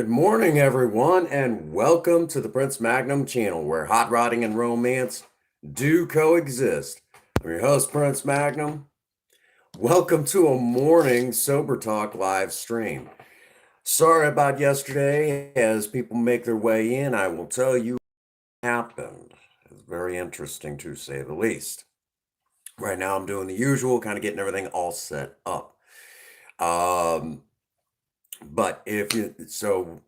Good morning, everyone, and welcome to the Prince Magnum channel where hot rodding and romance do coexist. I'm your host, Prince Magnum. Welcome to a morning Sober Talk live stream. Sorry about yesterday. As people make their way in, I will tell you what happened. It's very interesting to say the least. Right now, I'm doing the usual, kind of getting everything all set up. Um, but if you, so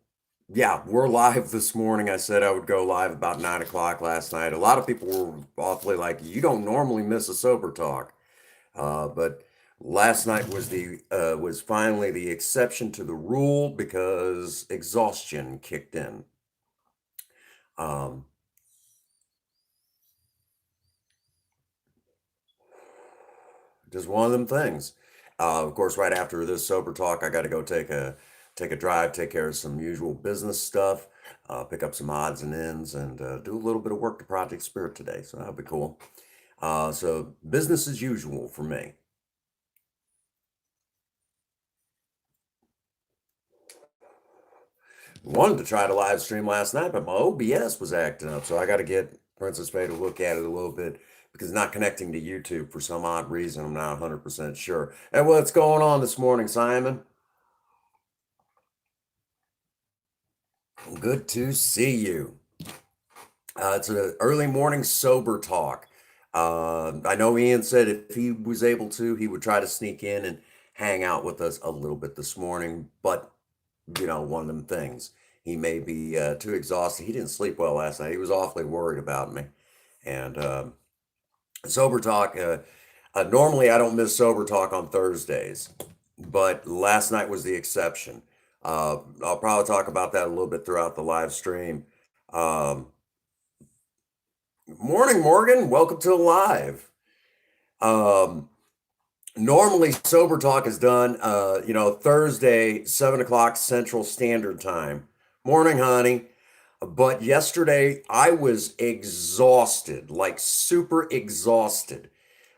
Yeah, we're live this morning. I said I would go live about 9 o'clock last night. A lot of people were awfully like, you don't normally miss a sober talk. But last night was finally the exception to the rule because exhaustion kicked in. Um, just one of them things. Of course, right after this sober talk, I got to go take a drive, take care of some usual business stuff, pick up some odds and ends, and do a little bit of work to Project Spirit today. So that'll be cool. So business as usual for me. Wanted to try to live stream last night, but my OBS was acting up, so I got to get Princess Faye to look at it a little bit because it's not connecting to YouTube for some odd reason. I'm not 100% sure. And what's going on this morning, Simon? Good to see you. It's an early morning sober talk. I know Ian said if he was able to, he would try to sneak in and hang out with us a little bit this morning, but one of them things. He may be too exhausted. He didn't sleep well last night. He was awfully worried about me. And sober talk. Normally, I don't miss sober talk on Thursdays, but last night was the exception. I'll probably talk about that a little bit throughout the live stream. Um, Morning, Morgan. Welcome to the live. Um, Normally, sober talk is done, Thursday, 7 o'clock Central Standard Time. Morning, honey. But yesterday, I was exhausted, like super exhausted.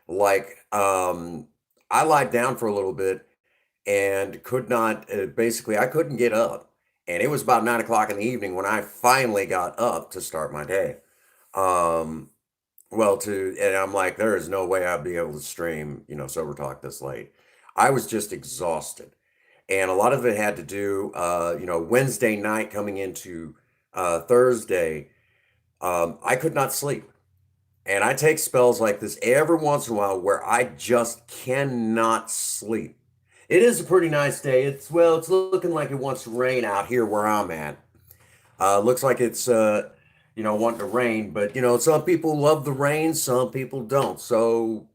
Like, I lied down for a little bit and could not, basically, I couldn't get up. And it was about 9 o'clock in the evening when I finally got up to start my day. Um, and I'm like, there is no way I'd be able to stream, sober talk this late. I was just exhausted. And a lot of it had to do, Wednesday night coming into Thursday, I could not sleep. And I take spells like this every once in a while where I just cannot sleep. It is a pretty nice day. It's looking like it wants to rain out here where I'm at. Looks like it's wanting to rain, but some people love the rain, some people don't. So,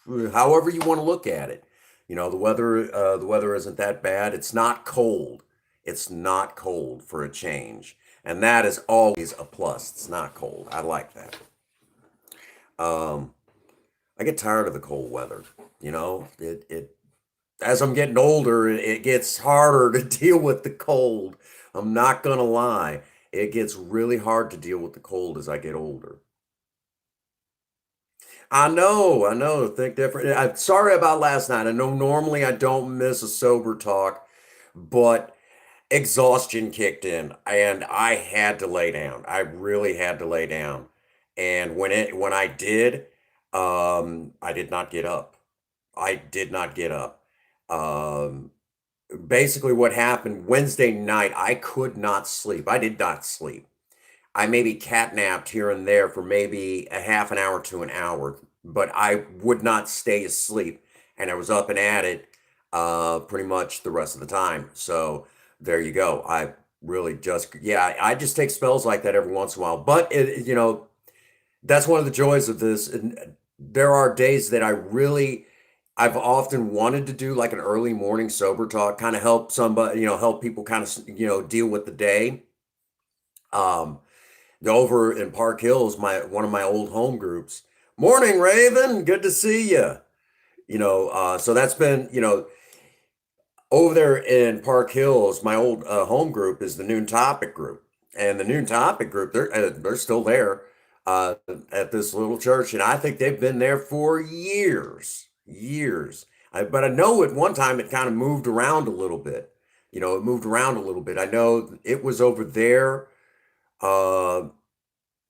however you want to look at it, the weather isn't that bad. It's not cold. It's not cold for a change, and that is always a plus. It's not cold. I like that. Um, I get tired of the cold weather. It as I'm getting older, it gets harder to deal with the cold. I'm not gonna lie. It gets really hard to deal with the cold as I get older. I know, think different. I'm sorry about last night. I know normally I don't miss a sober talk, but exhaustion kicked in and I had to lay down. I really had to lay down. And when I did, I did not get up. I did not get up. Um, Basically what happened Wednesday night, I could not sleep. I did not sleep. I maybe catnapped here and there for maybe a half an hour to an hour, but I would not stay asleep. And I was up and at it pretty much the rest of the time. So there you go. I really just, yeah, I just take spells like that every once in a while. But, that's one of the joys of this. And there are days that I've often wanted to do like an early morning sober talk, kind of help somebody, help people kind of, deal with the day. Um, Over in Park Hills, my one of my old home groups. Morning, Raven. Good to see you. So that's been, over there in Park Hills, my old home group is the Noon Topic group, and the Noon Topic group, they're still there uh, at this little church, and I think they've been there for years, years. But I know at one time it kind of moved around a little bit. it moved around a little bit. I know it was over there. Uh,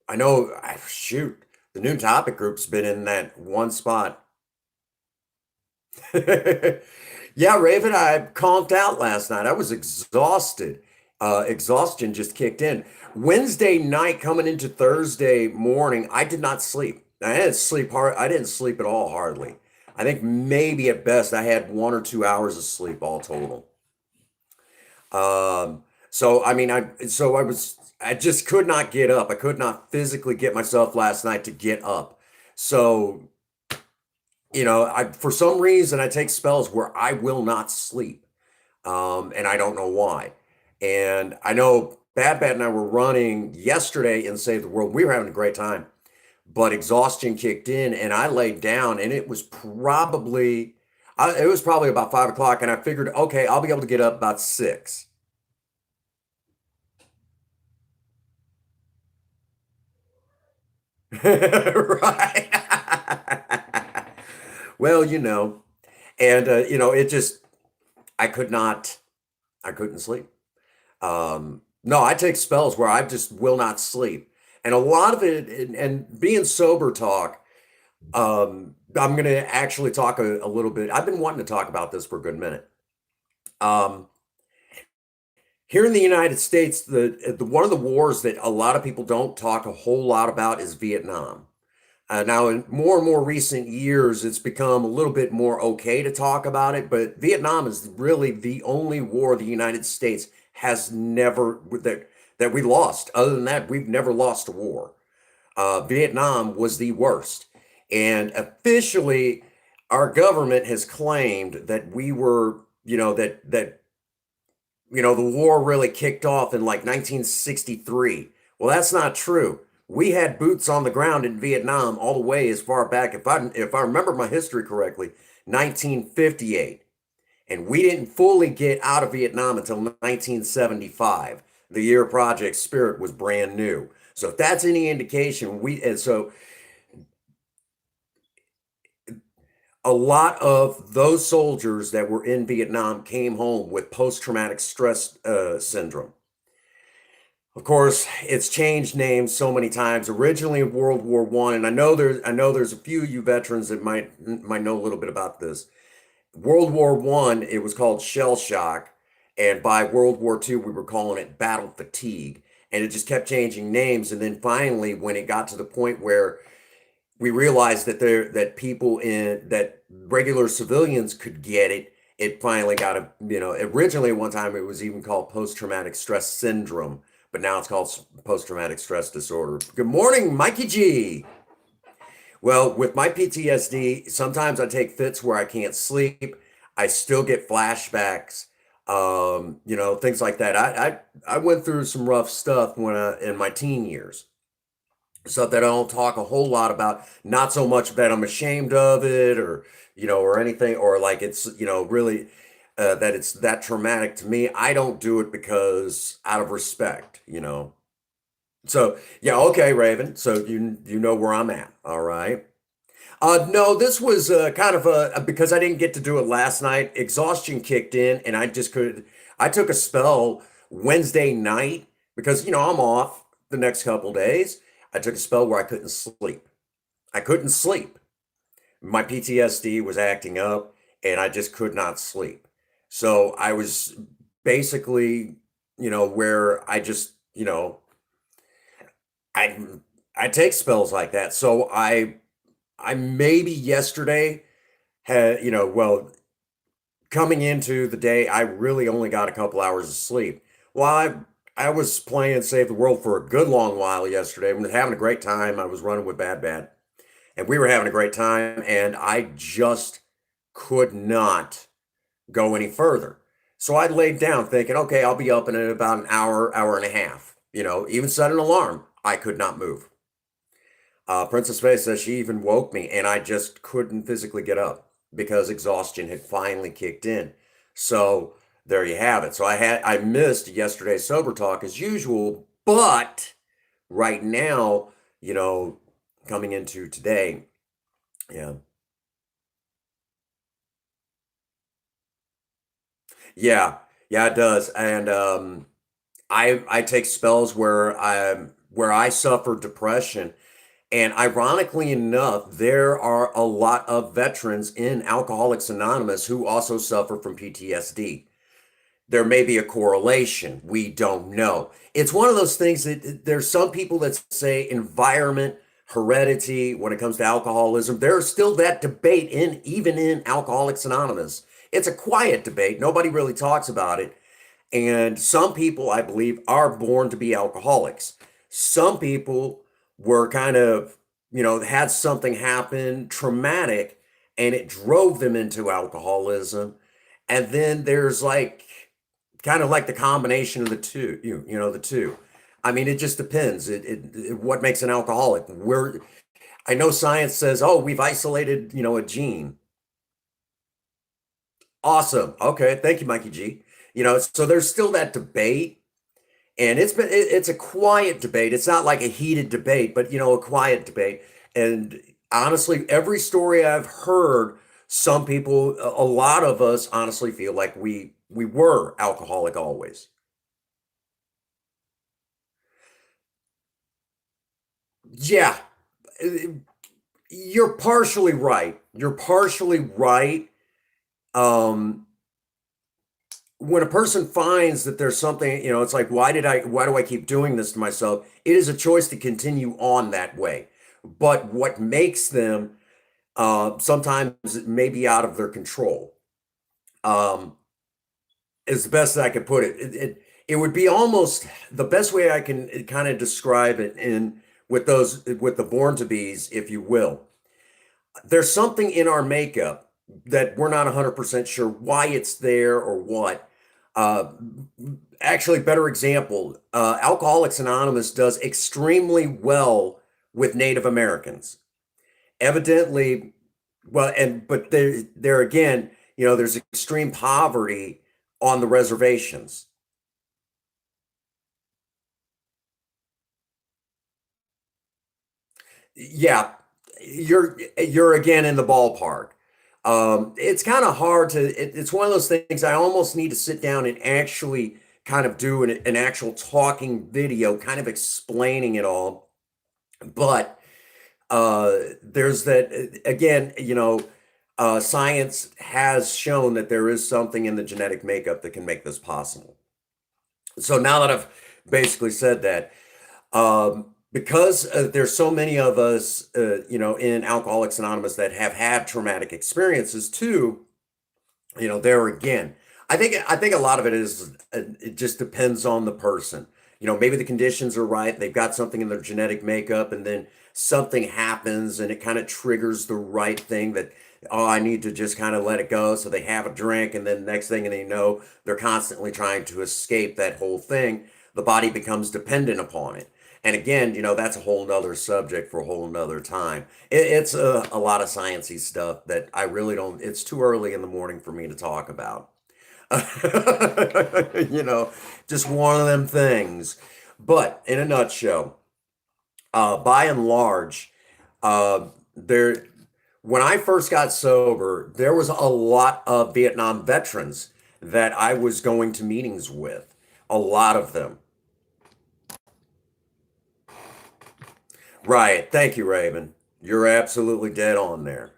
I know, shoot, the Noon Topic group's been in that one spot. Yeah, Raven, I conked out last night. I was exhausted. Exhaustion just kicked in. Wednesday night coming into Thursday morning, I did not sleep. I didn't sleep hard. I didn't sleep at all, hardly. I think maybe at best I had 1 or 2 hours of sleep all total. So I mean, I just could not get up. I could not physically get myself last night to get up. So, for some reason I take spells where I will not sleep. And I don't know why. And I know Bad Bad and I were running yesterday in Save the World. We were having a great time, but exhaustion kicked in and I laid down and it was probably about 5 o'clock and I figured, okay, I'll be able to get up about 6. Right. Well, and it just I could not I couldn't sleep. No, I take spells where I just will not sleep. And a lot of it and being sober talk, I'm going to actually talk a little bit. I've been wanting to talk about this for a good minute. Um, Here in the United States, the one of the wars that a lot of people don't talk a whole lot about is Vietnam. Now, in more and more recent years, it's become a little bit more okay to talk about it, but Vietnam is really the only war the United States has never that we lost. Other than that, we've never lost a war. Vietnam was the worst, and officially, our government has claimed that we were, the war really kicked off in like 1963. Well, that's not true. We had boots on the ground in Vietnam all the way as far back, if I remember my history correctly, 1958. And we didn't fully get out of Vietnam until 1975, the year Project Spirit was brand new. So if that's any indication, a lot of those soldiers that were in Vietnam came home with post-traumatic stress syndrome. Of course, it's changed names so many times. Originally World War One, and I know there's a few of you veterans that might know a little bit about this. World War One, it was called shell shock, and by World War Two, we were calling it battle fatigue, and it just kept changing names. And then finally, when it got to the point where we realized that people in that regular civilians could get it, it finally got originally one time it was even called post-traumatic stress syndrome, but now it's called post-traumatic stress disorder. Good morning, Mikey G. Well, with my PTSD, sometimes I take fits where I can't sleep. I still get flashbacks, things like that. I went through some rough stuff when in my teen years, stuff that I don't talk a whole lot about. Not so much that I'm ashamed of it, or anything, or like it's really that it's that traumatic to me. I don't do it because out of respect. So yeah, okay, Raven. So you know where I'm at. All right. No, this was kind of because I didn't get to do it last night. Exhaustion kicked in, and I just could. I took a spell Wednesday night because I'm off the next couple days. I took a spell where I couldn't sleep. I couldn't sleep. My PTSD was acting up, and I just could not sleep. So I was basically, where I just, I I take spells like that. So I maybe yesterday had, well, coming into the day, I really only got a couple hours of sleep. Well, I was playing Save the World for a good long while yesterday. I was having a great time. I was running with Bad Bad, and we were having a great time, and I just could not go any further. So I laid down thinking, okay, I'll be up in about an hour, hour and a half. Even set an alarm. I could not move. Princess Faye says she even woke me, and I just couldn't physically get up because exhaustion had finally kicked in. So there you have it. So I missed yesterday's sober talk as usual, but right now, you know, coming into today, yeah, yeah. Yeah, it does. And I take spells where I suffer depression. And ironically enough, there are a lot of veterans in Alcoholics Anonymous who also suffer from PTSD. There may be a correlation. We don't know. It's one of those things that there's some people that say environment, heredity, when it comes to alcoholism. There's still that debate in even in Alcoholics Anonymous. It's a quiet debate. Nobody really talks about it. And some people, I believe, are born to be alcoholics. Some people were kind of, had something happen traumatic and it drove them into alcoholism. And then there's like kind of like the combination of the two, the two. I mean, it just depends. What makes an alcoholic? I know science says, oh, we've isolated, a gene. Awesome. Okay. Thank you, Mikey G. So there's still that debate, and it's a quiet debate. It's not like a heated debate, but a quiet debate. And honestly, every story I've heard, some people, a lot of us honestly feel like we were alcoholic always. Yeah, uh, you're partially right. You're partially right. Um, when a person finds that there's something, it's like, why do I keep doing this to myself? It is a choice to continue on that way. But what makes them sometimes it may be out of their control. Um, is the best that I could put it. It would be almost the best way I can kind of describe it in with the born to bees, if you will. There's something in our makeup that we're not 100% sure why it's there or what. Uh, Actually, better example, Alcoholics Anonymous does extremely well with Native Americans. Evidently, well, but there again, there's extreme poverty on the reservations. Yeah, you're again in the ballpark. It's kind of hard to. It's one of those things I almost need to sit down and actually kind of do an actual talking video, kind of explaining it all. But there's that again. Science has shown that there is something in the genetic makeup that can make this possible. So now that I've basically said that, because there's so many of us, in Alcoholics Anonymous that have had traumatic experiences too, there again, I think a lot of it is it just depends on the person. Maybe the conditions are right, they've got something in their genetic makeup, and then something happens and it kind of triggers the right thing that, oh, I need to just kind of let it go. So they have a drink, and then next thing they know, they're constantly trying to escape that whole thing. The body becomes dependent upon it. And again, that's a whole nother subject for a whole nother time. It's a lot of sciencey stuff that I really don't, it's too early in the morning for me to talk about. you know, just one of them things. But in a nutshell, by and large, there, when I first got sober, there was a lot of Vietnam veterans that I was going to meetings with. A lot of them. Right. Thank you, Raven. You're absolutely dead on there.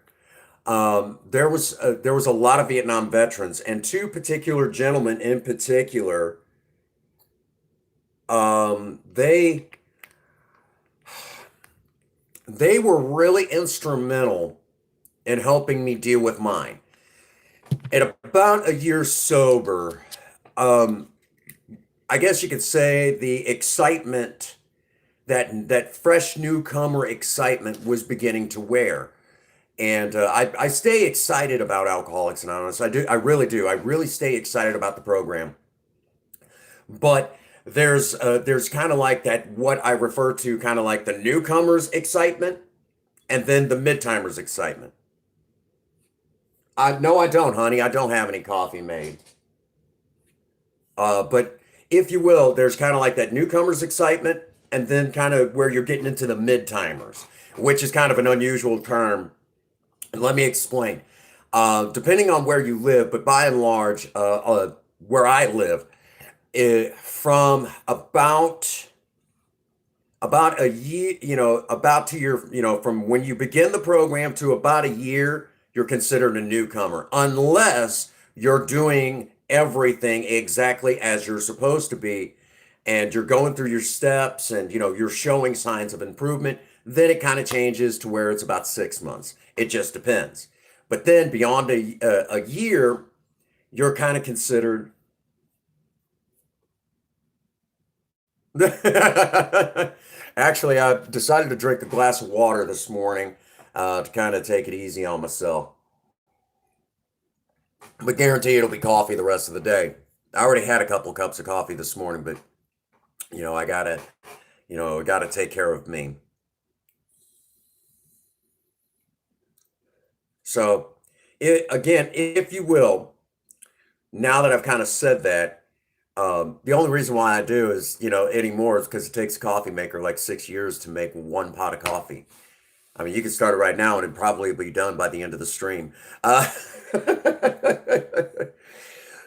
There was a lot of Vietnam veterans, and two particular gentlemen in particular. They were really instrumental in helping me deal with mine. At about a year sober, um, I guess you could say the excitement, that fresh newcomer excitement, was beginning to wear. And I stay excited about Alcoholics Anonymous. I do. I really do. I really stay excited about the program. But there's kind of like that, what I refer to kind of like the newcomers excitement, and then the mid-timers excitement. I No, I don't, honey. I don't have any coffee made. But if you will, there's kind of like that newcomers excitement, and then kind of where you're getting into the mid-timers, which is kind of an unusual term. Let me explain. Depending on where you live, but by and large, where I live, from about a year, about to your, from when you begin the program to about a year, you're considered a newcomer, unless you're doing everything exactly as you're supposed to be, and you're going through your steps, and you're showing signs of improvement. Then it kind of changes to where it's about 6 months. It just depends. But then beyond a year, you're kind of considered. Actually, I decided to drink a glass of water this morning to kind of take it easy on myself. But guarantee it'll be coffee the rest of the day. I already had a couple cups of coffee this morning, but I gotta take care of me. So, again, if you will, now that I've kind of said that, the only reason why I do is, anymore is because it takes a coffee maker like 6 years to make one pot of coffee. I mean, you can start it right now and it'd probably be done by the end of the stream.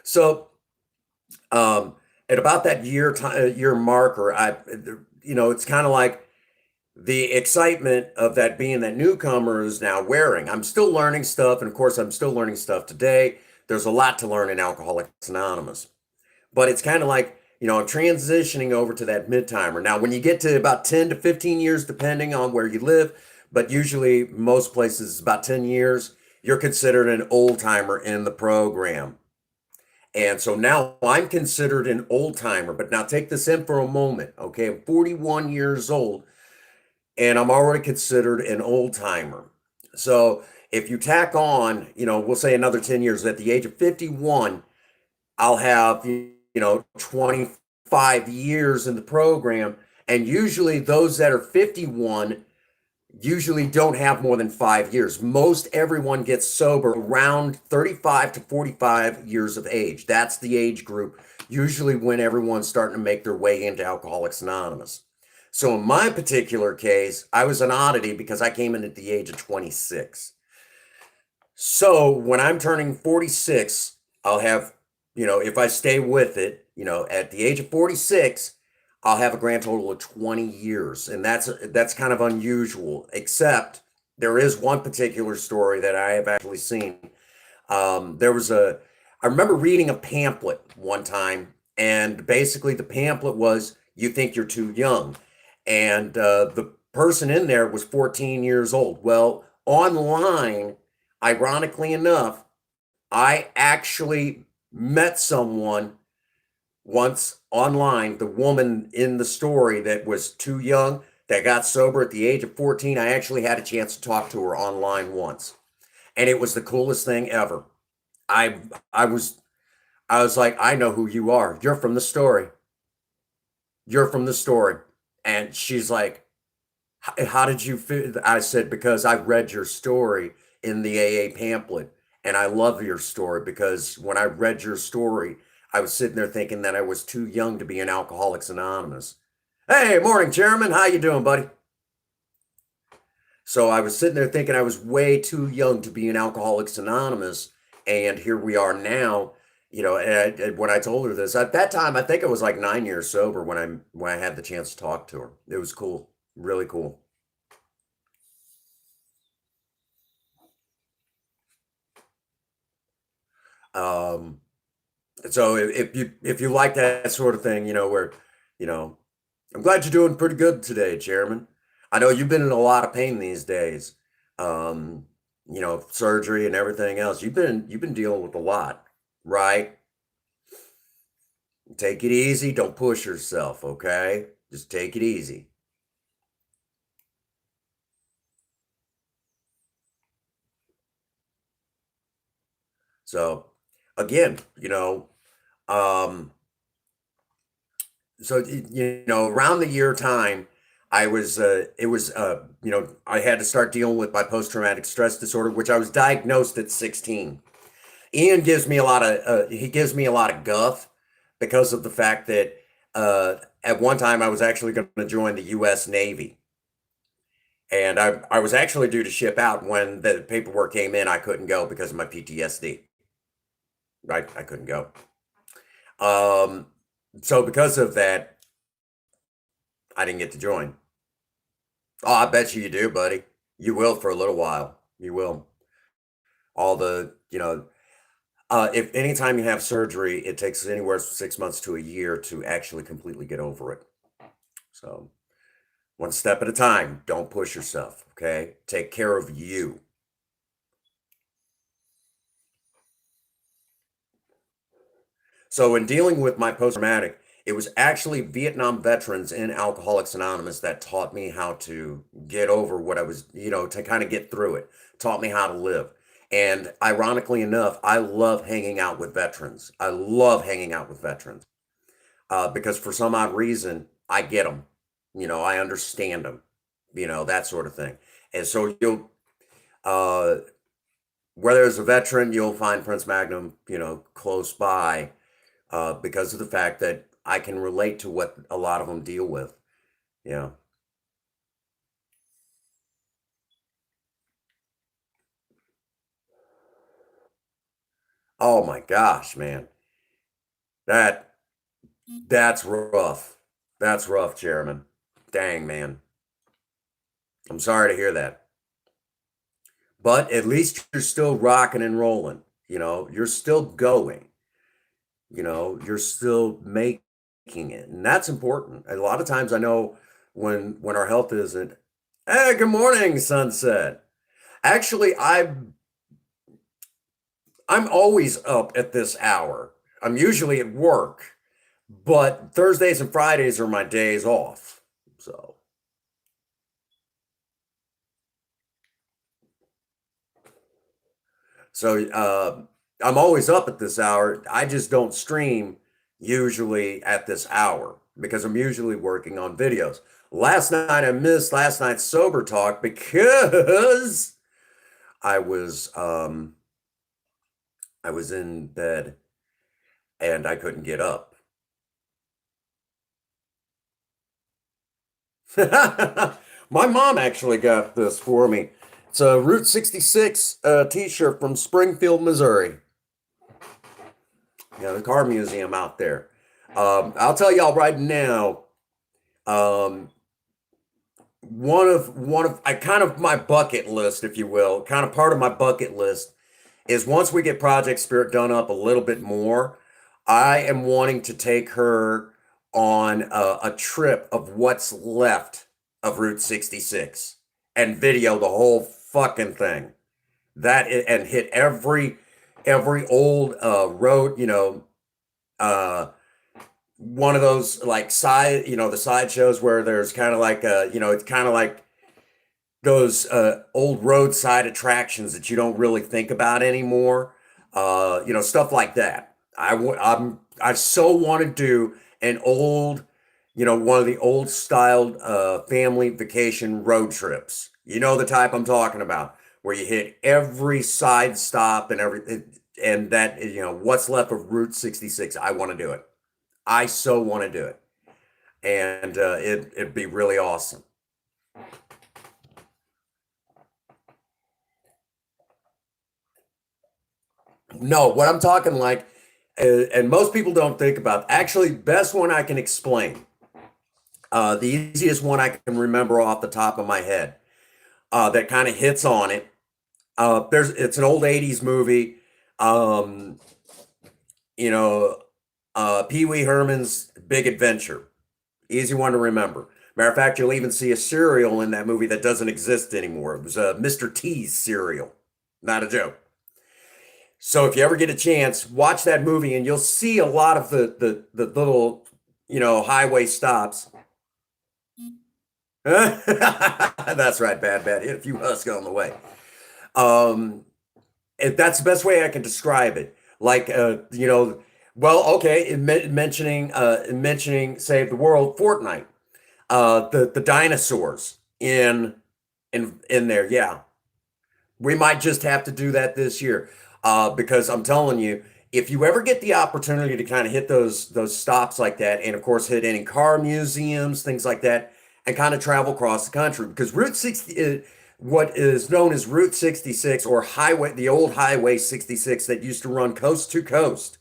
So, at about that year marker, it's kind of like the excitement of that being that newcomer is now wearing. I'm still learning stuff, and of course, I'm still learning stuff today. There's a lot to learn in Alcoholics Anonymous, but it's kind of like, I'm transitioning over to that mid timer. Now, when you get to about 10 to 15 years, depending on where you live, but usually most places about 10 years, you're considered an old timer in the program. And so now I'm considered an old timer. But now take this in for a moment. Okay. I'm 41 years old and I'm already considered an old timer. So if you tack on, we'll say another 10 years, at the age of 51, I'll have, 25 years in the program. And usually those that are 51 usually don't have more than 5 years. Most everyone gets sober around 35 to 45 years of age. That's the age group, usually when everyone's starting to make their way into Alcoholics Anonymous. So in my particular case, I was an oddity because I came in at the age of 26. So when I'm turning 46, I'll have, if I stay with it, at the age of 46, I'll have a grand total of 20 years. And that's kind of unusual, except there is one particular story that I have actually seen. I remember reading a pamphlet one time, and basically the pamphlet was, "You think you're too young." And the person in there was 14 years old. Well, online, ironically enough, I actually met someone once online, the woman in the story that was too young, that got sober at the age of 14. I actually had a chance to talk to her online once, and it was the coolest thing ever. I I was I was like, "I know who you are. You're from the story. You're from the story." And she's like, How did you feel?" I said, "Because I read your story in the AA pamphlet, and I love your story because when I read your story, I was sitting there thinking that I was too young to be in Alcoholics Anonymous." Hey, morning, Chairman. How you doing, buddy? So I was sitting there thinking I was way too young to be in Alcoholics Anonymous, and here we are now. And when I told her this at that time, I think I was like 9 years sober when I had the chance to talk to her. It was cool, really cool. Um, so if you like that sort of thing, where, you know, I'm glad you're doing pretty good today, Chairman. I know you've been in a lot of pain these days. Um, surgery and everything else. You've been dealing with a lot, right? Take it easy. Don't push yourself, okay? Just take it easy. So again, um, so around the year time, I had to start dealing with my post-traumatic stress disorder, which I was diagnosed at 16. Ian gives me a lot of guff because of the fact that at one time I was actually going to join the U.S. Navy, and I was actually due to ship out. When the paperwork came in, I couldn't go because of my PTSD. Right, I couldn't go. Um, so because of that, I didn't get to join. Oh, I bet you do, buddy. You will for a little while. You will. All the, if anytime you have surgery, it takes anywhere from 6 months to a year to actually completely get over it. So, one step at a time. Don't push yourself. Okay. Take care of you. So, in dealing with my post traumatic, it was actually Vietnam veterans in Alcoholics Anonymous that taught me how to get over what I was, to kind of get through it, taught me how to live. And ironically enough, I love hanging out with veterans. I love hanging out with veterans because for some odd reason, I get them. I understand them, that sort of thing. And so uh, where there's a veteran, you'll find Prince Magnum, close by because of the fact that I can relate to what a lot of them deal with. Yeah. Oh my gosh, man. That that's rough. That's rough, Chairman. Dang, man. I'm sorry to hear that. But at least you're still rocking and rolling. You're still going. You're still making it. And that's important. A lot of times I know when our health isn't, hey, good morning, sunset. Actually, I'm always up at this hour. I'm usually at work, but Thursdays and Fridays are my days off. So I'm always up at this hour. I just don't stream usually at this hour because I'm usually working on videos. Last night I missed last night's sober talk because I was um I was in bed and I couldn't get up. My mom actually got this for me. It's a Route 66 t-shirt from Springfield, Missouri. Yeah, the car museum out there. I'll tell y'all right now, um, one of I kind of my bucket list, if you will, kind of part of my bucket list is once we get Project Spirit done up a little bit more, I am wanting to take her on a trip of what's left of Route 66 and video the whole fucking thing. And hit every old road, uh one of those like the side shows where there's kind of like it's kind of like those old roadside attractions that you don't really think about anymore. Stuff like that. I so want to do an old, one of the old styled family vacation road trips. You know the type I'm talking about, where you hit every side stop and everything, and that what's left of Route 66. I want to do it. I so want to do it, and it'd be really awesome. No, what I'm talking like, and most people don't think about, actually, best one I can explain, the easiest one I can remember off the top of my head, that kind of hits on it. It's an old 80s movie. Um, you know, Pee Wee Herman's Big Adventure. Easy one to remember. Matter of fact, you'll even see a cereal in that movie that doesn't exist anymore. It was Mr. T's cereal. Not a joke. So if you ever get a chance, watch that movie and you'll see a lot of the little, highway stops. That's right, bad. Hit a few husks on the way. Um, that's the best way I can describe it. Like, well, okay, mentioning Save the World, Fortnite, the dinosaurs in there. Yeah, we might just have to do that this year, because I'm telling you, if you ever get the opportunity to kind of hit those stops like that, and of course hit any car museums, things like that, and kind of travel across the country, because Route 60, what is known as Route 66 or the old Highway 66 that used to run coast to coast.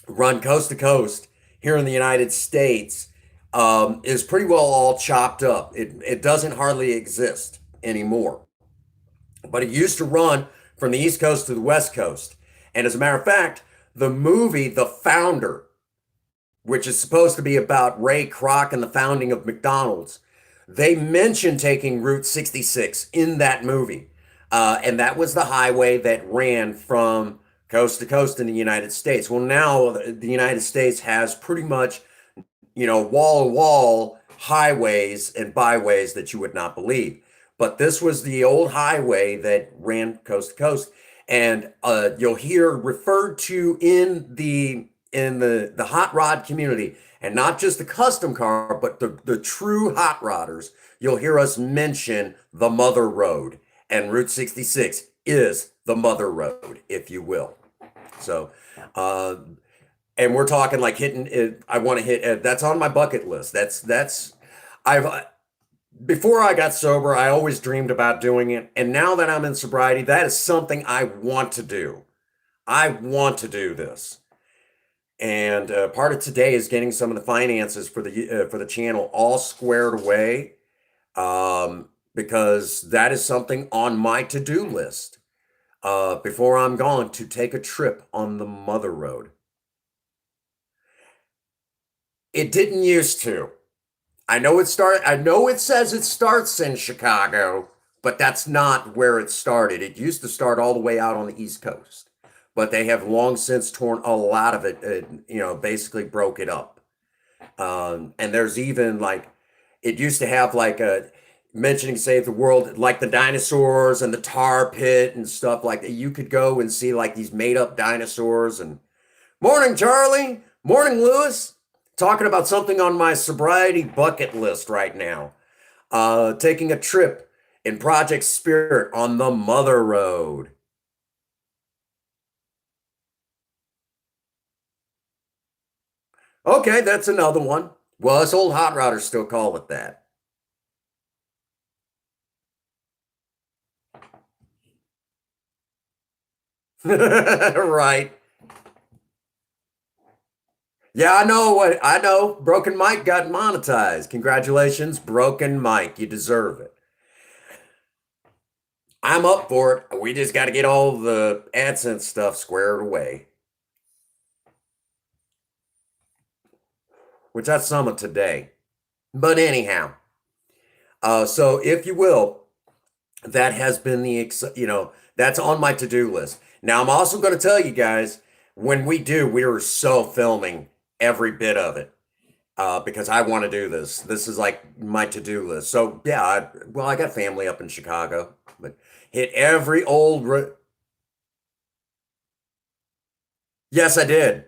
run coast to coast here in the United States, is pretty well all chopped up. It doesn't hardly exist anymore. But it used to run from the East Coast to the West Coast. And as a matter of fact, the movie The Founder, which is supposed to be about Ray Kroc and the founding of McDonald's, they mentioned taking Route 66 in that movie. And that was the highway that ran from coast to coast in the United States. Well, now the United States has pretty much, wall to wall highways and byways that you would not believe. But this was the old highway that ran coast to coast. And you'll hear referred to in the hot rod community, and not just the custom car, but the true hot rodders. You'll hear us mention the Mother Road, and Route 66 is the Mother Road, if you will. So, uh, and we're talking like hitting it. I want to hit. That's on my bucket list. I've before I got sober, I always dreamed about doing it, and now that I'm in sobriety, that is something I want to do. I want to do this. And part of today is getting some of the finances for the channel all squared away, because that is something on my to-do list before I'm gone, to take a trip on the Mother Road. It didn't used to. I know it says it starts in Chicago, but that's not where it started. It used to start all the way out on the East Coast, but they have long since torn a lot of it, basically broke it up. And there's even like, it used to have like a mentioning Save the World, like the dinosaurs and the tar pit and stuff like that. You could go and see like these made up dinosaurs. And morning, Charlie. Morning, Lewis. Talking about something on my sobriety bucket list right now. Taking a trip in Project Spirit on the Mother Road. Okay, that's another one. Well, us old hot rodders still call it that. Right. Yeah, I know. Broken Mike got monetized. Congratulations, Broken Mike. You deserve it. I'm up for it. We just got to get all the AdSense stuff squared away, which that's some of today. But anyhow, so if you will, that has been that's on my to-do list. Now, I'm also going to tell you guys, when we are so filming every bit of it, because I want to do this. This is like my to-do list. So yeah, I got family up in Chicago, but hit every yes, I did.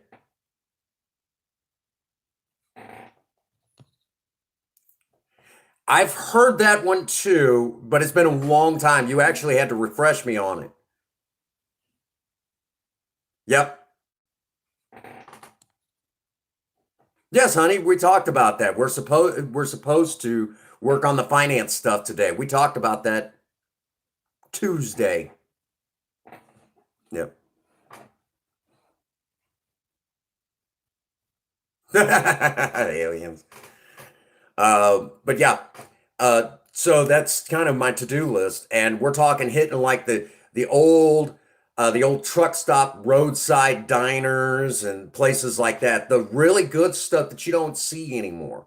I've heard that one too, but it's been a long time. You actually had to refresh me on it. Yep. Yes, honey, we talked about that. We're supposed to work on the finance stuff today. We talked about that Tuesday. Yep. Aliens. But yeah, so that's kind of my to-do list, and we're talking hitting like the old truck stop roadside diners and places like that. The really good stuff that you don't see anymore.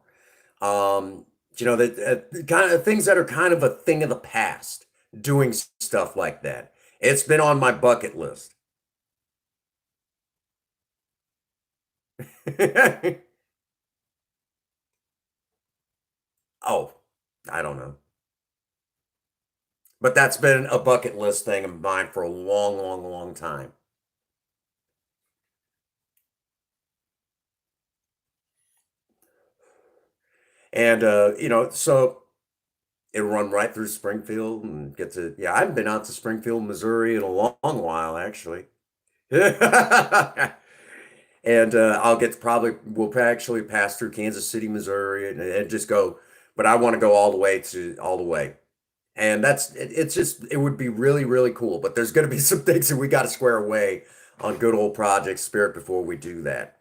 The kind of things that are kind of a thing of the past. Doing stuff like that. It's been on my bucket list. Oh, I don't know. But that's been a bucket list thing of mine for a long, long, long time. And so it'll run right through Springfield and get to, yeah, I haven't been out to Springfield, Missouri in a long, while actually. And I'll get to probably we'll actually pass through Kansas City, Missouri, and just go, but I want to go all the way. And it's just it would be really, really cool. But there's going to be some things that we got to square away on good old Project Spirit before we do that.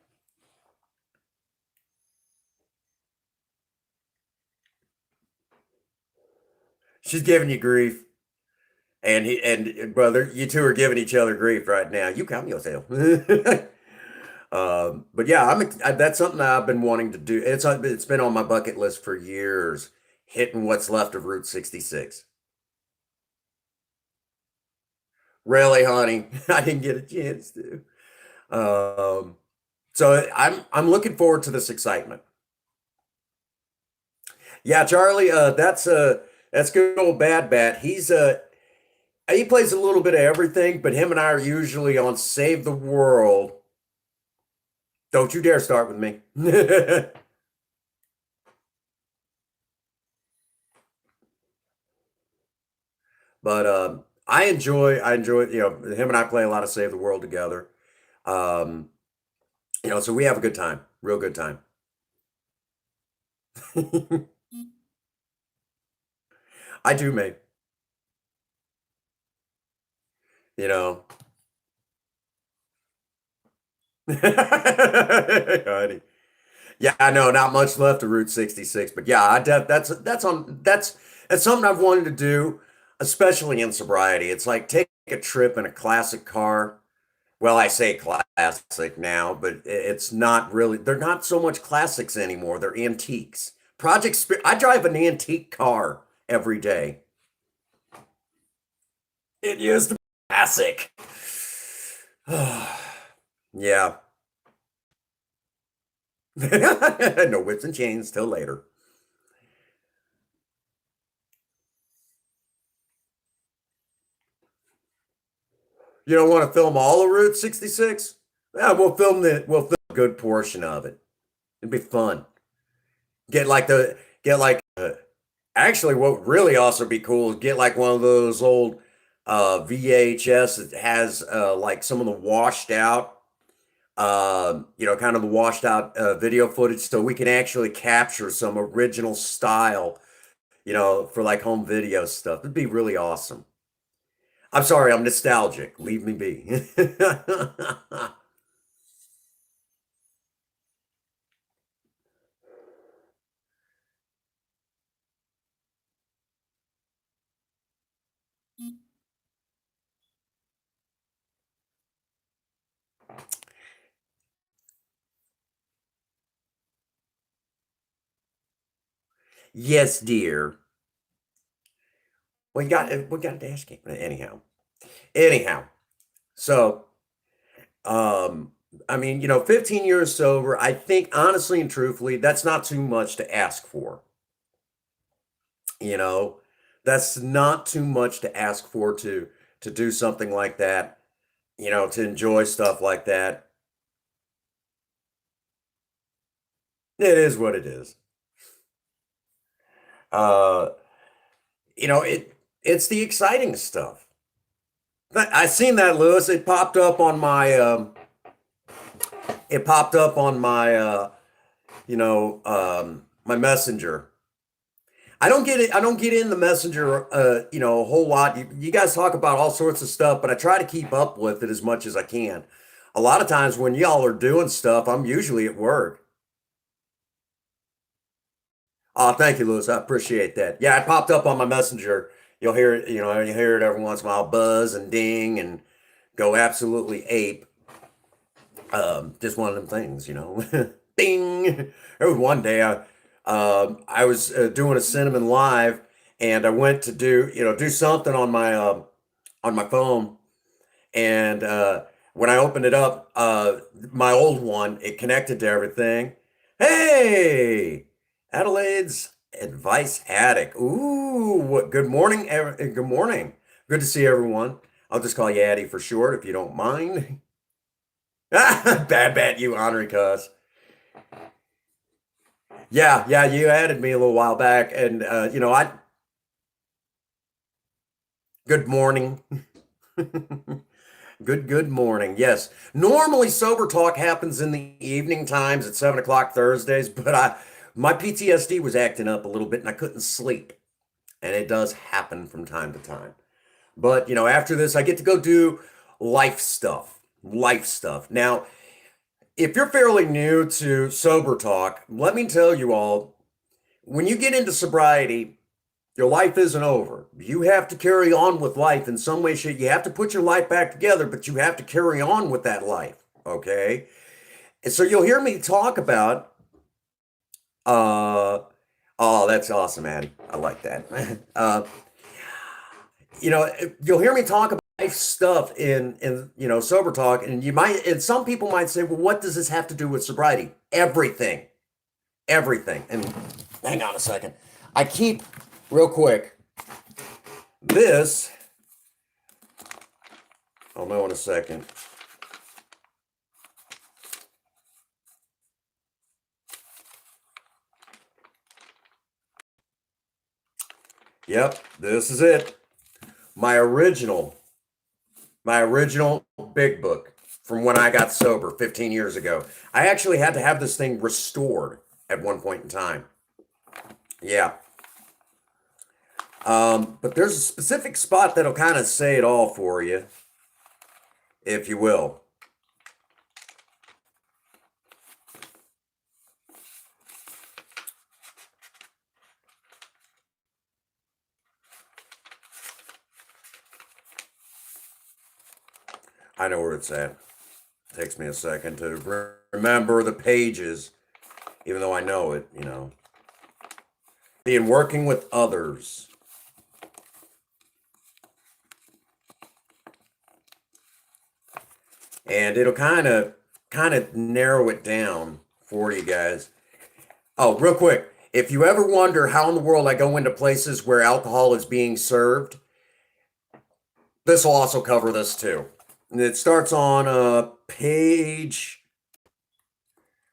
She's giving you grief. And brother, you two are giving each other grief right now. You calm yourself. But yeah, that's something I've been wanting to do. It's been on my bucket list for years, hitting what's left of Route 66. Really, honey, I didn't get a chance to. Um, so I'm looking forward to this excitement. Yeah, Charlie, that's good old Bad Bat. He plays a little bit of everything, but him and I are usually on Save the World. Don't you dare start with me. But I enjoy, him and I play a lot of Save the World together. Um, so we have a good time, real good time. I do, mate. You know. Honey. Yeah, I know, not much left of Route 66, but yeah, that's something I've wanted to do, especially in sobriety. It's like take a trip in a classic car. Well, I say classic now, but it's not really, they're not so much classics anymore. They're antiques. I drive an antique car every day. It used to be classic. Yeah. No whips and chains till later. You don't want to film all of Route 66? Yeah, we'll film a good portion of it. It'd be fun. Get like the get like actually what would really also be cool is get like one of those old VHS that has like some of the washed out kind of the washed out video footage so we can actually capture some original style, for like home video stuff. It'd be really awesome. I'm sorry, I'm nostalgic. Leave me be. Yes, dear. We got a dash cam. Anyhow. So, um, I mean, 15 years sober, I think honestly and truthfully, that's not too much to ask for. You know, that's not too much to ask for to do something like that, to enjoy stuff like that. It is what it is. Uh, it's the exciting stuff. I seen that, Lewis. It popped up on my my messenger. I don't get it. I don't get in the messenger, a whole lot. You guys talk about all sorts of stuff, but I try to keep up with it as much as I can. A lot of times when y'all are doing stuff, I'm usually at work. Oh, thank you, Lewis. I appreciate that. Yeah, it popped up on my messenger. You'll hear it, you hear it every once in a while, buzz and ding and go absolutely ape. Just one of them things. Ding. There was one day I was doing a cinnamon live, and I went to do something on my phone, and when I opened it up, my old one, it connected to everything. Hey, Adelaide's Advice Attic. Ooh, good morning. Good morning. Good to see everyone. I'll just call you Addie for short if you don't mind. Bad, you honorary cuss. Yeah, you added me a little while back, and I good morning. Good morning. Yes. Normally sober talk happens in the evening times at 7 o'clock Thursdays, but my PTSD was acting up a little bit and I couldn't sleep. And it does happen from time to time. But after this, I get to go do life stuff. Life stuff. Now, if you're fairly new to sober talk, let me tell you all, when you get into sobriety, Your life isn't over. You have to carry on with life in some way, shape. You have to put your life back together, but you have to carry on with that life. Okay. And so you'll hear me talk about, uh, oh, that's awesome, Addie. I like that. You'll hear me talk about life stuff in sober talk, and and some people might say, well, what does this have to do with sobriety? Everything. Everything. And hang on a second. I keep real quick. This, I'll know in a second. Yep, this is it. My original big book from when I got sober 15 years ago. I actually had to have this thing restored at one point in time. Yeah. But there's a specific spot that'll kind of say it all for you, if you will. I know where it's at. It takes me a second to remember the pages, even though I know it. Being working with others. And it'll kind of narrow it down for you guys. Oh, real quick. If you ever wonder how in the world I go into places where alcohol is being served, this will also cover this too. And it starts on page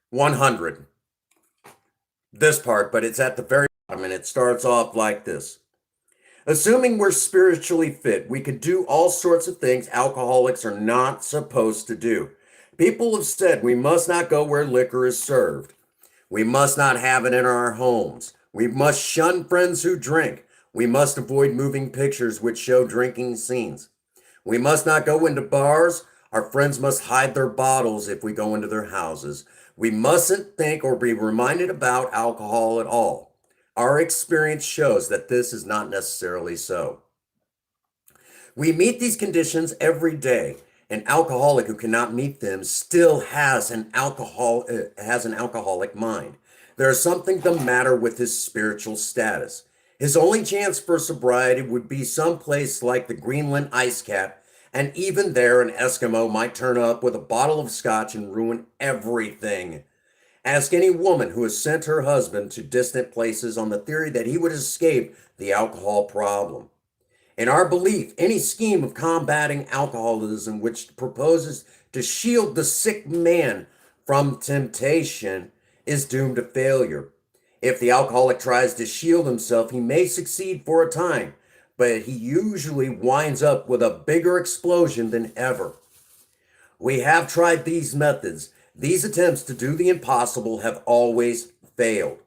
100. This part, but it's at the very bottom, and it starts off like this. Assuming we're spiritually fit, we could do all sorts of things alcoholics are not supposed to do. People have said we must not go where liquor is served. We must not have it in our homes. We must shun friends who drink. We must avoid moving pictures which show drinking scenes. We must not go into bars. Our friends must hide their bottles if we go into their houses. We mustn't think or be reminded about alcohol at all. Our experience shows that this is not necessarily so. We meet these conditions every day. An alcoholic who cannot meet them still has an alcoholic mind. There is something the matter with his spiritual status. His only chance for sobriety would be someplace like the Greenland ice cap, and even there an Eskimo might turn up with a bottle of scotch and ruin everything. Ask any woman who has sent her husband to distant places on the theory that he would escape the alcohol problem. In our belief, any scheme of combating alcoholism which proposes to shield the sick man from temptation is doomed to failure. If the alcoholic tries to shield himself, he may succeed for a time, but he usually winds up with a bigger explosion than ever. We have tried these methods. These attempts to do the impossible have always failed.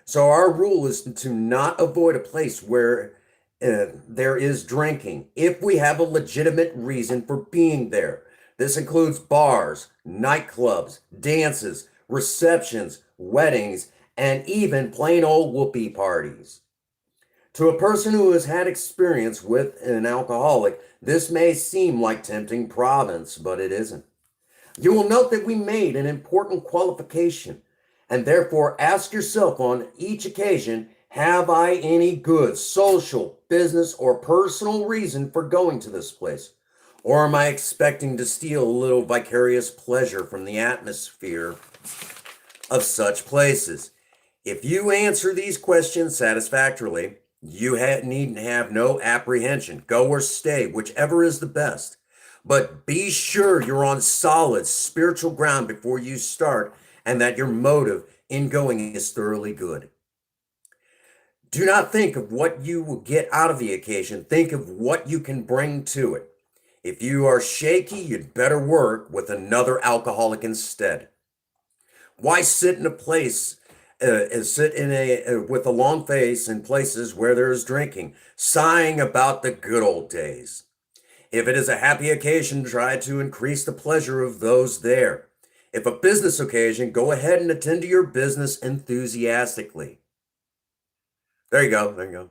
So our rule is to not avoid a place where there is drinking if we have a legitimate reason for being there. This includes bars, nightclubs, dances, receptions, weddings, and even plain old whoopee parties. To a person who has had experience with an alcoholic, this may seem like tempting province, but it isn't. You will note that we made an important qualification, and therefore ask yourself on each occasion, have I any good social, business, or personal reason for going to this place? Or am I expecting to steal a little vicarious pleasure from the atmosphere of such places? If you answer these questions satisfactorily, you need have no apprehension. Go or stay, whichever is the best. But be sure you're on solid spiritual ground before you start and that your motive in going is thoroughly good. Do not think of what you will get out of the occasion. Think of what you can bring to it. If you are shaky, you'd better work with another alcoholic instead. Why sit in a place with a long face in places where there is drinking, sighing about the good old days? If it is a happy occasion, try to increase the pleasure of those there. If a business occasion, go ahead and attend to your business enthusiastically. There you go. There you go.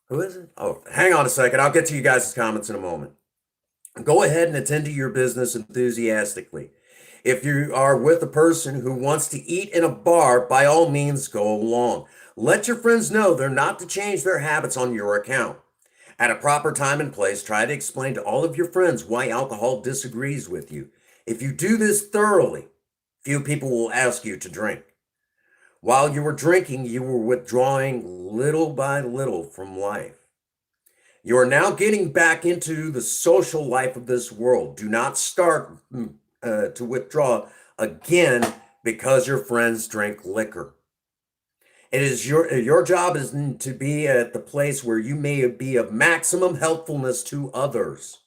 Who is it? Oh, hang on a second. I'll get to you guys' comments in a moment. Go ahead and attend to your business enthusiastically. If you are with a person who wants to eat in a bar, by all means, go along. Let your friends know they're not to change their habits on your account. At a proper time and place, try to explain to all of your friends why alcohol disagrees with you. If you do this thoroughly, few people will ask you to drink. While you were drinking, you were withdrawing little by little from life. You are now getting back into the social life of this world. Do not start to withdraw again because your friends drink liquor. It is your job is to be at the place where you may be of maximum helpfulness to others.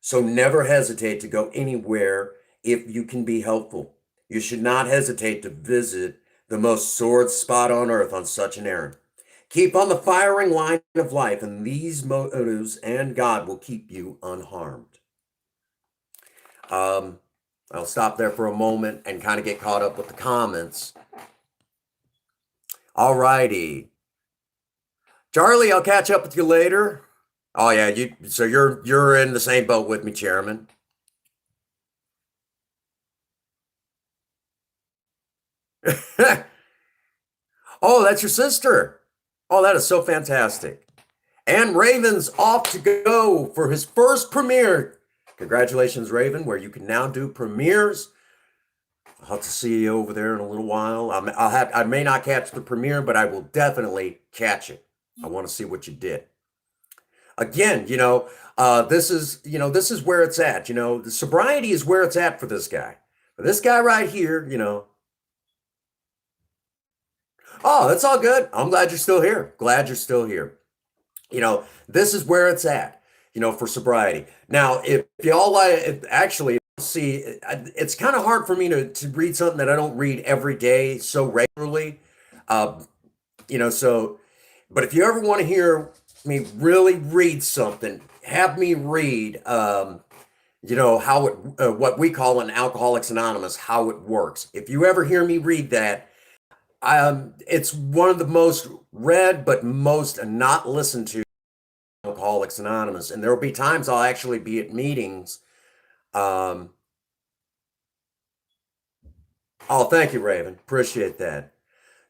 So never hesitate to go anywhere if you can be helpful. You should not hesitate to visit the most sore spot on earth on such an errand. Keep on the firing line of life, and these motives and God will keep you unharmed. I'll stop there for a moment and kind of get caught up with the comments. All righty. Charlie, I'll catch up with you later. Oh yeah, you're in the same boat with me, Chairman. Oh, that's your sister. Oh, that is so fantastic. And Raven's off to go for his first premiere. Congratulations, Raven, where you can now do premieres. I'll have to see you over there in a little while. I may not catch the premiere, but I will definitely catch it. I want to see what you did. Again, this is where it's at. The sobriety is where it's at for this guy. For this guy right here. Oh, that's all good. I'm glad you're still here. Glad you're still here. This is where it's at, for sobriety. Now, if y'all actually see, it's kind of hard for me to read something that I don't read every day so regularly. Uh, so, but if you ever want to hear me really read something, have me read, how what we call in Alcoholics Anonymous, how it works. If you ever hear me read that, it's one of the most read but most not listened to Alcoholics Anonymous, and there will be times I'll actually be at meetings. Um, oh, thank you, Raven. Appreciate that.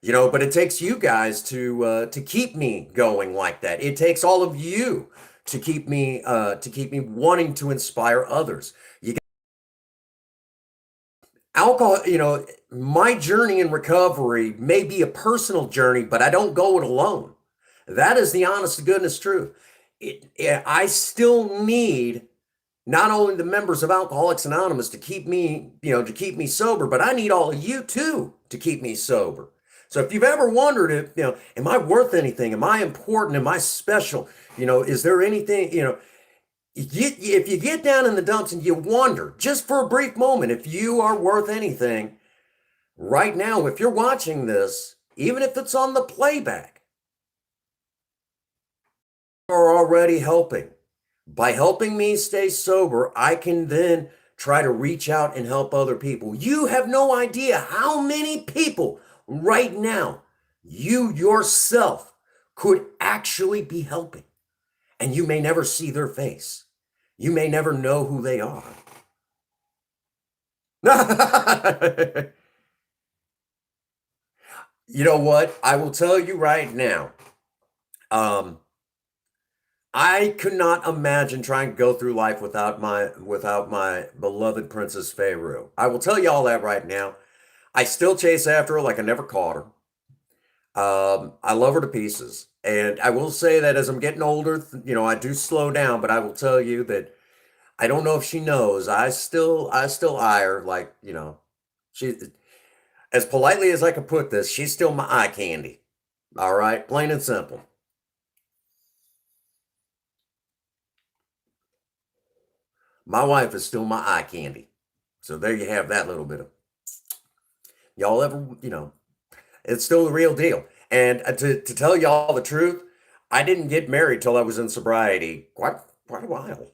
But it takes you guys to keep me going like that. It takes all of you to keep me wanting to inspire others. Alcohol, my journey in recovery may be a personal journey, but I don't go it alone. That is the honest to goodness truth. I still need not only the members of Alcoholics Anonymous to keep me sober, but I need all of you too to keep me sober. So if you've ever wondered if, am I worth anything? Am I important? Am I special? Is there anything, if you get down in the dumps and you wonder just for a brief moment if you are worth anything, right now, if you're watching this, even if it's on the playback, are already helping. By helping me stay sober, I can then try to reach out and help other people. You have no idea how many people right now you yourself could actually be helping, and you may never see their face. You may never know who they are. You know what? I will tell you right now. Um, I could not imagine trying to go through life without my beloved Princess Pharaoh. I will tell you all that right now. I still chase after her like I never caught her. I love her to pieces. And I will say that as I'm getting older, I do slow down, but I will tell you that I don't know if she knows. I still eye her like, she as politely as I can put this, she's still my eye candy. All right, plain and simple. My wife is still my eye candy. So there you have that little bit of y'all ever, it's still the real deal. And to tell y'all the truth, I didn't get married till I was in sobriety quite a while.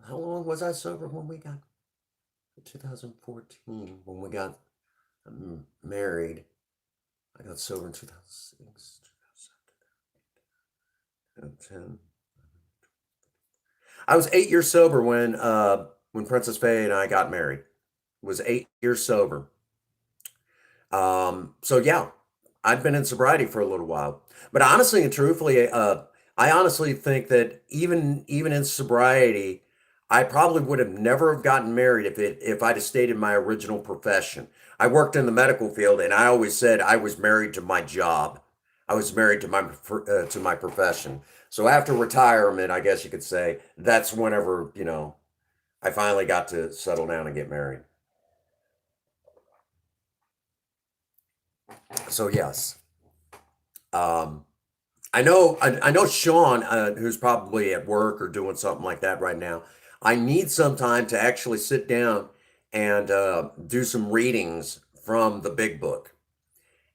How long was I sober when we got 2014 when we got married? I got sober in 2006. 10. I was 8 years sober when Princess Faye and I got married. Was 8 years sober. So yeah, I've been in sobriety for a little while. But honestly and truthfully, I honestly think that even in sobriety, I probably would have never have gotten married if I'd have stayed in my original profession. I worked in the medical field, and I always said I was married to my job. I was married to my profession. So after retirement, I guess you could say that's whenever, I finally got to settle down and get married. So yes. Um, I know Sean, who's probably at work or doing something like that right now. I need some time to actually sit down and do some readings from the big book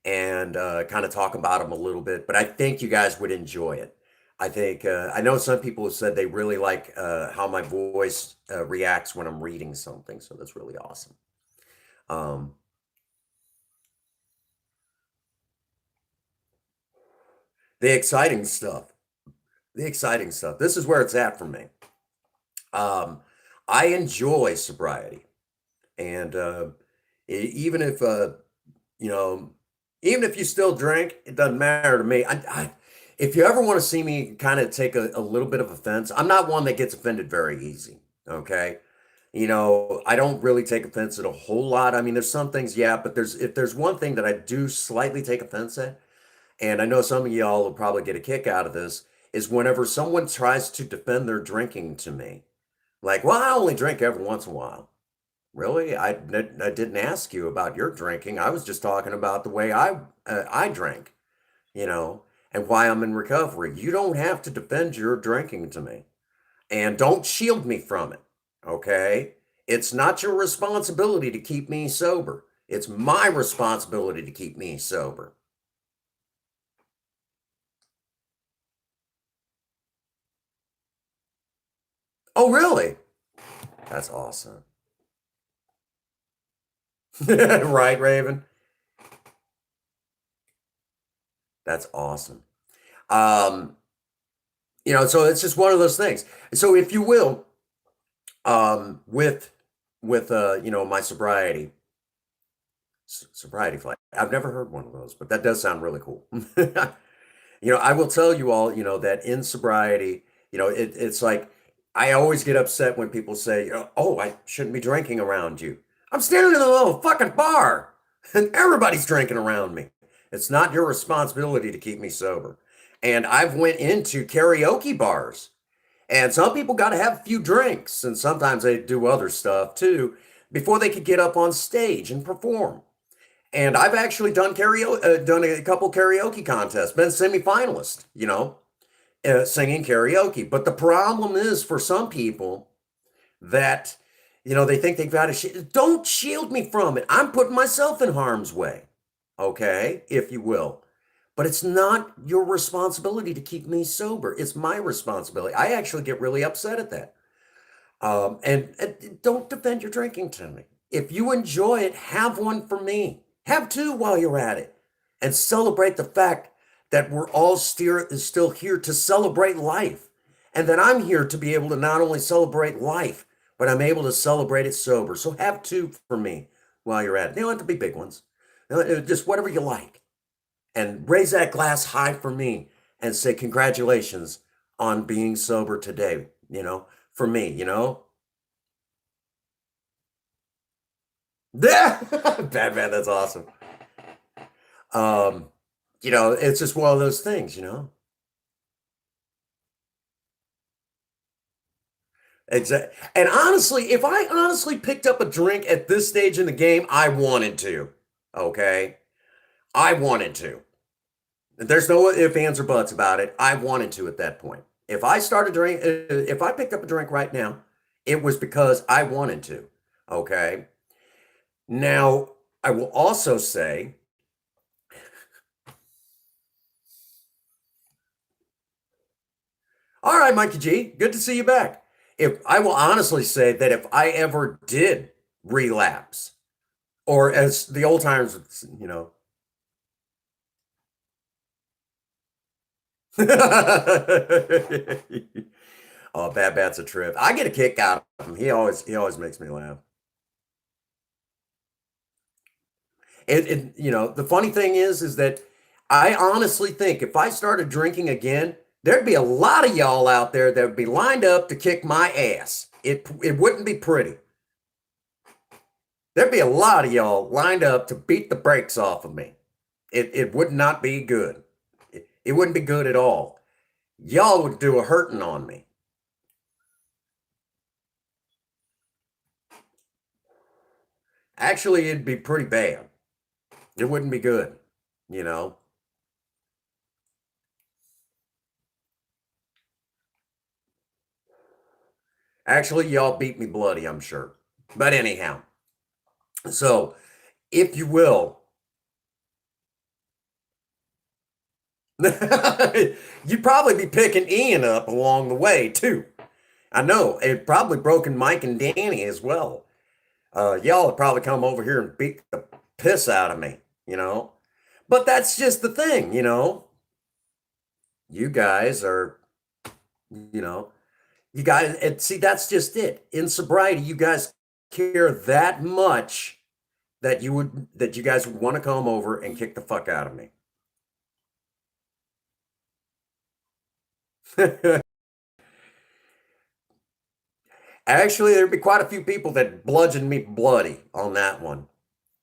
and kind of talk about them a little bit. But I think you guys would enjoy it. I think I know some people have said they really like how my voice reacts when I'm reading something, so that's really awesome. Um, the exciting stuff, the exciting stuff. This is where it's at for me. Um, I enjoy sobriety, and even if you know, even if you still drink, it doesn't matter to me. If you ever want to see me kind of take a little bit of offense, I'm not one that gets offended very easy. Okay. I don't really take offense at a whole lot. I mean, there's some things, yeah, but if there's one thing that I do slightly take offense at, and I know some of y'all will probably get a kick out of this, is whenever someone tries to defend their drinking to me. Like, well, I only drink every once in a while. Really? I didn't ask you about your drinking. I was just talking about the way I drink, you know, and why I'm in recovery. You don't have to defend your drinking to me, and don't shield me from it. Okay? It's not your responsibility to keep me sober. It's my responsibility to keep me sober. Oh, really? That's awesome. Right, Raven? That's awesome. Um, so it's just one of those things. So if you will, with my sobriety flight. I've never heard one of those, but that does sound really cool. I will tell you all, that in sobriety, it's like I always get upset when people say, "Oh, I shouldn't be drinking around you." I'm standing in a little fucking bar and everybody's drinking around me. It's not your responsibility to keep me sober. And I've went into karaoke bars, and some people got to have a few drinks, and sometimes they do other stuff too before they could get up on stage and perform. And I've actually done a couple karaoke contests, been semifinalist, singing karaoke. But the problem is for some people that, they think they've got to don't shield me from it. I'm putting myself in harm's way, okay, if you will. But it's not your responsibility to keep me sober. It's my responsibility. I actually get really upset at that. And don't defend your drinking to me. If you enjoy it, have one for me. Have two while you're at it. And celebrate the fact that we're all still here to celebrate life. And that I'm here to be able to not only celebrate life, but I'm able to celebrate it sober. So have two for me while you're at it. They don't have to be big ones. Just whatever you like. And raise that glass high for me and say congratulations on being sober today, for me. Yeah, Batman, that's awesome. Um, it's just one of those things. Exactly. And honestly, if I honestly picked up a drink at this stage in the game, I wanted to. Okay, I wanted to. There's no if, ands, or buts about it. I wanted to at that point. If I picked up a drink right now, it was because I wanted to. Okay. Now, I will also say, all right, Mikey G, good to see you back. If I will honestly say that if I ever did relapse, or as the old timers, Oh, Bad Bat's a trip. I get a kick out of him. He always makes me laugh. The funny thing is that I honestly think if I started drinking again, there'd be a lot of y'all out there that would be lined up to kick my ass. It wouldn't be pretty. There'd be a lot of y'all lined up to beat the brakes off of me. It would not be good. It wouldn't be good at all. Y'all would do a hurting on me. Actually, it'd be pretty bad. It wouldn't be good, you know. Actually, y'all beat me bloody, I'm sure. But anyhow, so if you will, you'd probably be picking Ian up along the way too. I know it probably broken Mike and Danny as well. Y'all would probably come over here and beat the piss out of me, you know. But that's just the thing, you know. You guys are, you know, you guys, and see, that's just it. In sobriety, you guys care that much that you guys would want to come over and kick the fuck out of me. Actually, there'd be quite a few people that bludgeoned me bloody on that one.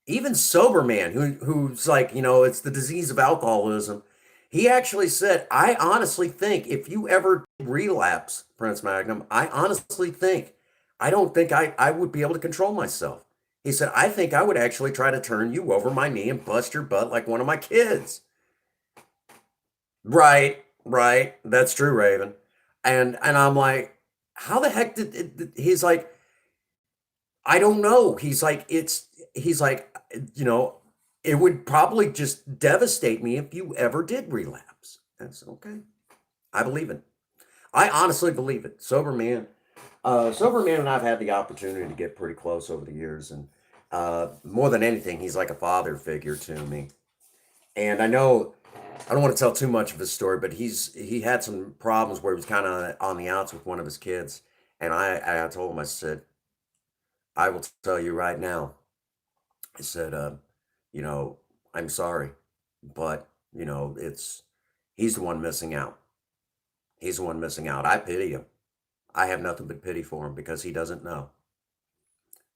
Even sober man who's like, it's the disease of alcoholism. He actually said, I honestly think if you ever relapse, Prince Magnum, I don't think I would be able to control myself. He said, I think I would actually try to turn you over my knee and bust your butt like one of my kids. Right, right. That's true, Raven. And I'm like, how the heck he's like, I don't know. He's like, you know, it would probably just devastate me if you ever did relapse. That's okay. I believe it. I honestly believe it. Sober man and I've had the opportunity to get pretty close over the years, and more than anything, he's like a father figure to me. And I don't want to tell too much of his story, but he had some problems where he was kind of on the outs with one of his kids, and I told him, I said, I will tell you right now. I said, you know, I'm sorry, but it's he's the one missing out. He's the one missing out. I pity him. I have nothing but pity for him because he doesn't know.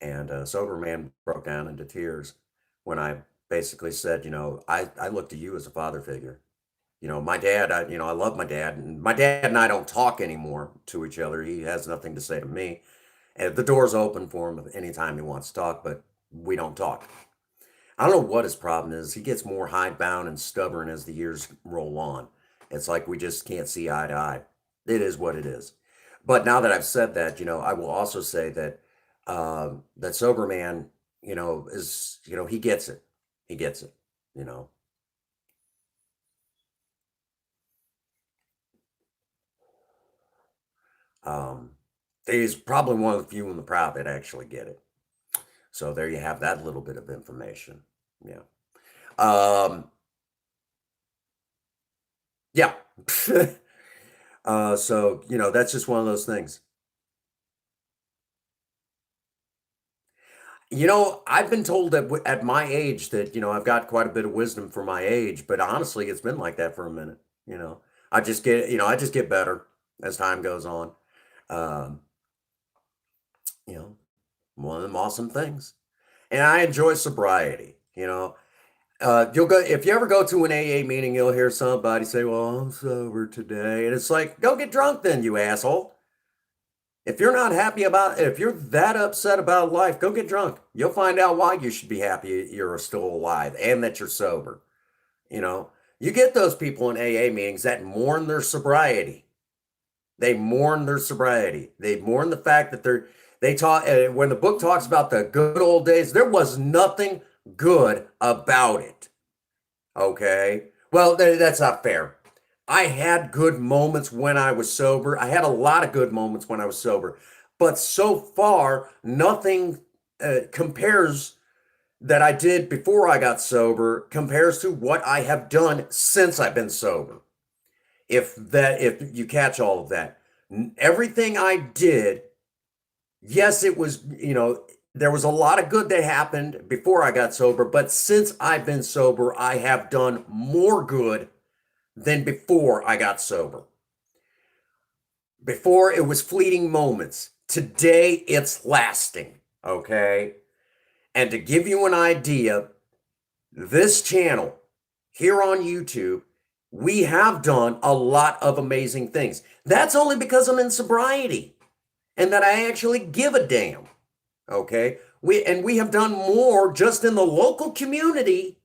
And sober man broke down into tears when I basically said, I look to you as a father figure. My dad, I love my dad, and my dad and I don't talk anymore to each other. He has nothing to say to me. And the door's open for him anytime he wants to talk, but we don't talk. I don't know what his problem is. He gets more hidebound and stubborn as the years roll on. It's like we just can't see eye to eye. It is what it is. But now that I've said that, I will also say that that sober man, is he gets it. He gets it. You know. Um, he's probably one of the few in the crowd that actually get it. So there you have that little bit of information. Yeah. Um, yeah. So that's just one of those things. I've been told that at my age that I've got quite a bit of wisdom for my age, but honestly, it's been like that for a minute. You know, I just get better as time goes on. Um, you know, one of them awesome things, and I enjoy sobriety. You'll go if you ever go to an AA meeting, you'll hear somebody say, "Well, I'm sober today," and it's like, go get drunk then, you asshole. If you're that upset about life, go get drunk. You'll find out why you should be happy you're still alive and that you're sober. You know, you get those people in AA meetings that mourn their sobriety. They mourn their sobriety. They mourn the fact that they talk when the book talks about the good old days, there was nothing good about it. Okay. Well, that's not fair. I had good moments when I was sober. I had a lot of good moments when I was sober, but so far, nothing compares that I did before I got sober compares to what I have done since I've been sober. if you catch all of that. Everything I did, yes, it was, there was a lot of good that happened before I got sober, but since I've been sober, I have done more good than before I got sober. Before it was fleeting moments. Today it's lasting, okay? And to give you an idea, this channel here on YouTube, we have done a lot of amazing things. That's only because I'm in sobriety and that I actually give a damn. Okay? We have done more just in the local community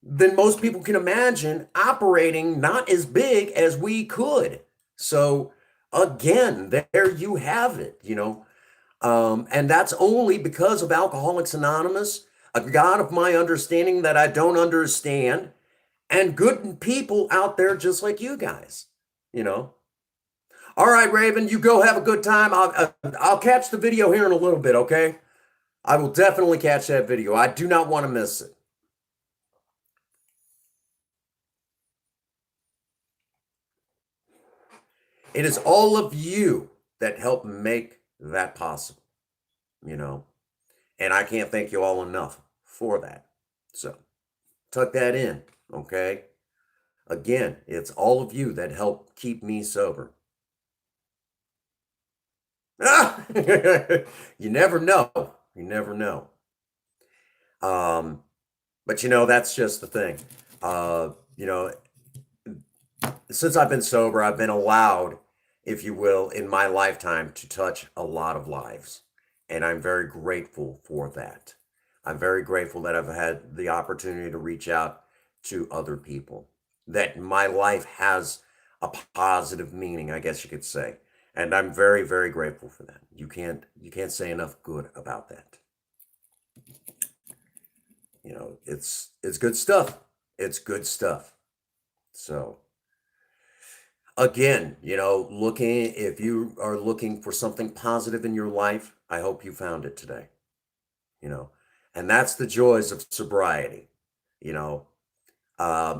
than most people can imagine, operating not as big as we could. So again, there you have it. And that's only because of Alcoholics Anonymous, a God of my understanding that I don't understand, and good people out there just like you guys. All right, Raven, you go have a good time. I'll catch the video here in a little bit, okay? I will definitely catch that video. I do not want to miss it. It is all of you that help make that possible. And I can't thank you all enough for that. So tuck that in, okay? Again, it's all of you that help keep me sober. You never know. You never know. But that's just the thing. You know, since I've been sober, I've been allowed, if you will, in my lifetime to touch a lot of lives. And I'm very grateful for that. I'm very grateful that I've had the opportunity to reach out to other people, that my life has a positive meaning, I guess you could say. And I'm very, very grateful for that. You can't say enough good about that. It's good stuff. It's good stuff. So again, if you are looking for something positive in your life, I hope you found it today. You know, and that's the joys of sobriety. You know,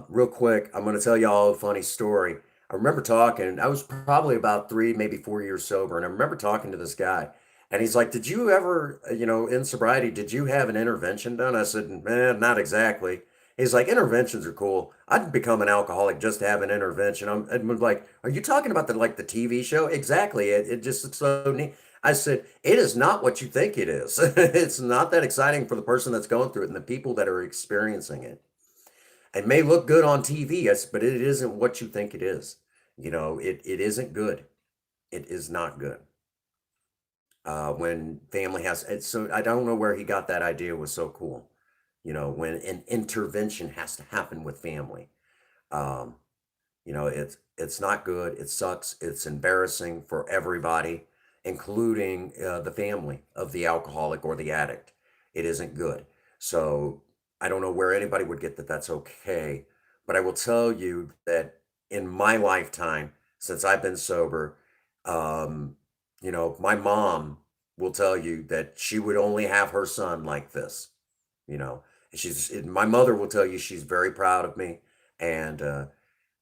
real quick, I'm going to tell y'all a funny story. I remember talking, I was probably about 3, maybe 4 years sober. And I remember talking to this guy and he's like, did you ever, in sobriety, did you have an intervention done? I said, not exactly. He's like, interventions are cool. I'd become an alcoholic just to have an intervention. I'm like, are you talking about the TV show? Exactly. It just looks so neat. I said, it is not what you think it is. It's not that exciting for the person that's going through it and the people that are experiencing it. It may look good on TV, yes, but it isn't what you think it is. It isn't good. It is not good. When family has it's so I don't know where he got that idea was so cool. When an intervention has to happen with family. Um, it's not good. It sucks. It's embarrassing for everybody, including the family of the alcoholic or the addict. It isn't good. So I don't know where anybody would get that that's okay. But I will tell you that in my lifetime, since I've been sober, um, my mom will tell you that she would only have her son like this. You know, my mother will tell you she's very proud of me, and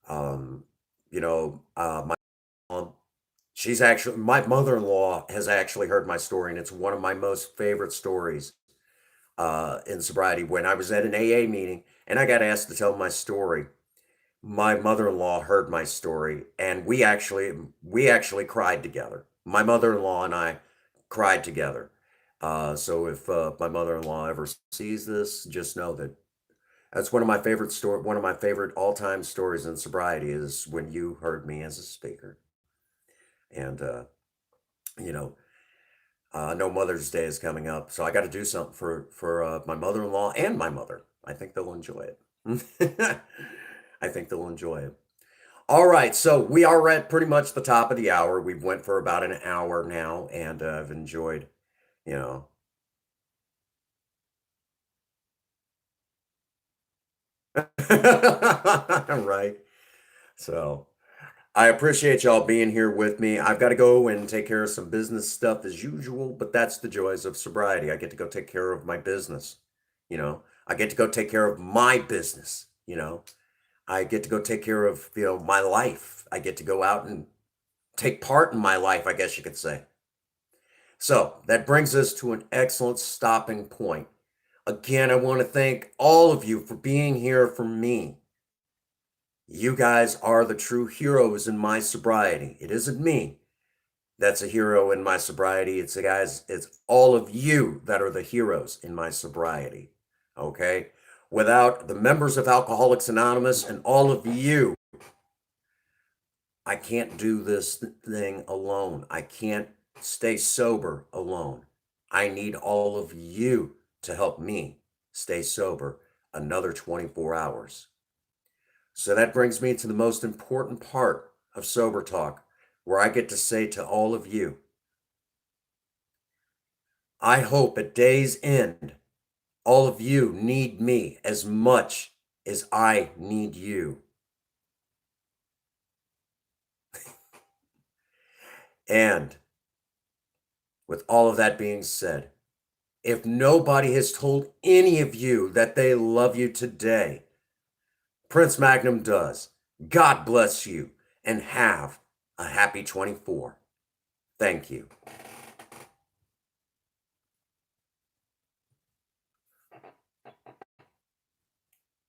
um, my mom, my mother-in-law has actually heard my story, and it's one of my most favorite stories in sobriety. When I was at an AA meeting and I got asked to tell my story, my mother-in-law heard my story, and we actually cried together. My mother-in-law and I cried together. So if my mother-in-law ever sees this, just know that that's one of my favorite all-time stories in sobriety is when you heard me as a speaker. And you know, I know Mother's Day is coming up, so I got to do something for my mother-in-law and my mother. I think they'll enjoy it. I think they'll enjoy it. All right, so we are at pretty much the top of the hour. We've went for about an hour now, and I've enjoyed, you know. Right. So I appreciate y'all being here with me. I've got to go and take care of some business stuff as usual, but that's the joys of sobriety. I get to go take care of my business. I get to go take care of my business. I get to go take care of, my life. I get to go out and take part in my life, I guess you could say. So that brings us to an excellent stopping point. Again, I want to thank all of you for being here for me. You guys are the true heroes in my sobriety. It isn't me that's a hero in my sobriety. It's all of you that are the heroes in my sobriety. Okay? Without the members of Alcoholics Anonymous and all of you, I can't do this thing alone. I can't stay sober alone. I need all of you to help me stay sober another 24 hours. So that brings me to the most important part of Sober Talk, where I get to say to all of you, I hope at day's end, all of you need me as much as I need you. And with all of that being said, if nobody has told any of you that they love you today, Prince Magnum does. God bless you and have a happy 24. Thank you.